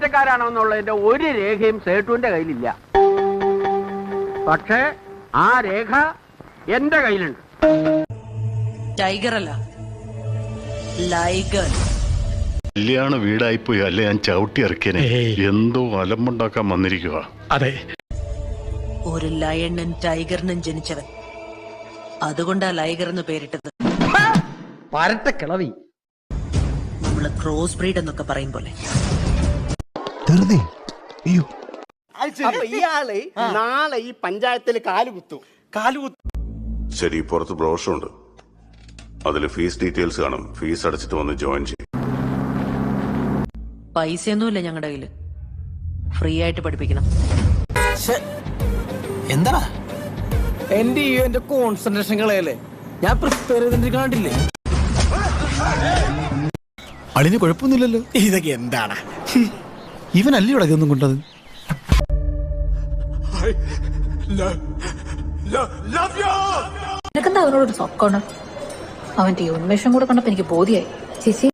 കൈയേറ്റക്കാരാണെന്നുള്ളതിന്റെ ഒരു രേഖയും സേട്ടുവിന്റെ കയ്യിലില്ല. പക്ഷേ ആ രേഖ എന്റെ കയ്യിലുണ്ട്. ടൈഗർ അല്ല, ലൈഗർ. കല്യാണ വീടായിപ്പോയി അല്ലെ ഞാൻ ചവിട്ടി ഇറക്കിയനെ. എന്തോ അലമ്പുണ്ടാക്കാൻ വന്നിരിക്കുക. അതെ, ഒരു ലയണും ടൈഗറിനും ജനിച്ചവൻ. അതുകൊണ്ടാ ലൈഗർ എന്ന് പേരിട്ടത്. പരട്ട കിളവി. നമ്മള് ക്രോസ് ബ്രീഡ് എന്നൊക്കെ പറയും പോലെ. ഇയാള് നാളെ ഈ പഞ്ചായത്തിൽ കാലുകുത്തും. ശരി, പുറത്ത് ബ്രോഷറുണ്ട്, അതിൽ ഫീസ് ഡീറ്റെയിൽസ് കാണും. ഫീസ് അടച്ചിട്ട് വന്ന് ജോയിൻ ചെയ്യും. പൈസയൊന്നുമില്ല ഞങ്ങളുടെ കയ്യില്, ഫ്രീ ആയിട്ട് പഠിപ്പിക്കണം. എന്താ എന്റെ കോൺസെൻട്രേഷൻ കളയല്ലേ? ഞാൻ പ്രിപ്പയർ ചെയ്തിട്ട് കണ്ടില്ലേ? അളിന് കുഴപ്പമൊന്നുമില്ലല്ലോ. ഇതൊക്കെ എന്താണ്? ഇവനല്ലേ ഇവിടെ ഇതൊന്നും കൊണ്ടത്? എനിക്കെന്താ അവനോടൊരു സൊക്കാണ്. അവന്റെ ഈ ഉന്മേഷം കൂടെ കണ്ടപ്പോ എനിക്ക് ബോധ്യായി. ചേച്ചി,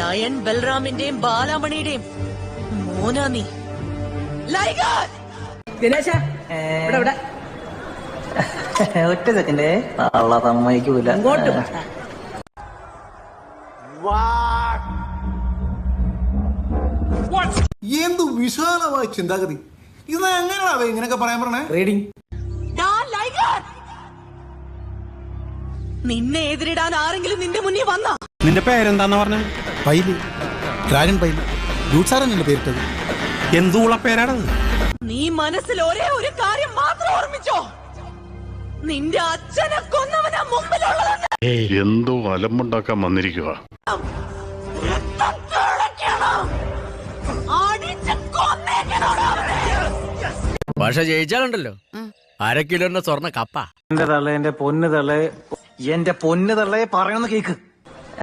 ലയൺ ബൽറാമിന്റെയും ബാലാമണിയുടെയും മോനാ നീ. ഒറ്റ സെക്കൻഡേ, സമ്മതിക്കൂല. എന്തു വിശാലമായ ചിന്താഗതി! ഇത് എങ്ങനെയാണോ ഇങ്ങനെയൊക്കെ പറയാൻ പറഞ്ഞേ? റീഡിങ്. നിന്നെ എതിരിടാൻ ആരെങ്കിലും നിന്റെ മുന്നിൽ വന്നാ? നിന്റെ പേരെന്താന്ന് പറഞ്ഞ? Pile, dragon pile. ഡൂട്ട്സാറല്ലേ പേരിട്ടത്? എന്തുള്ള പേരാണത്? നീ മനസ്സിൽ ഒരേ ഒരു കാര്യം മാത്രം ഓർമ്മിച്ചോ, നിന്റെ അച്ഛനെ കൊന്നവനാ മുമ്പിലുള്ളത്. എന്തോ അലമ്പുണ്ടാക്കാൻ വന്നിരിക്കുക. പക്ഷെ ജയിച്ചാലുണ്ടല്ലോ, അര കിലോന്റെ സ്വർണ്ണ കപ്പ. എന്റെ തള്ളേ, എന്റെ പൊന്ന് തള്ളേ, എന്റെ പൊന്ന് തള്ളേ, പറയണമെന്ന് കേക്ക്.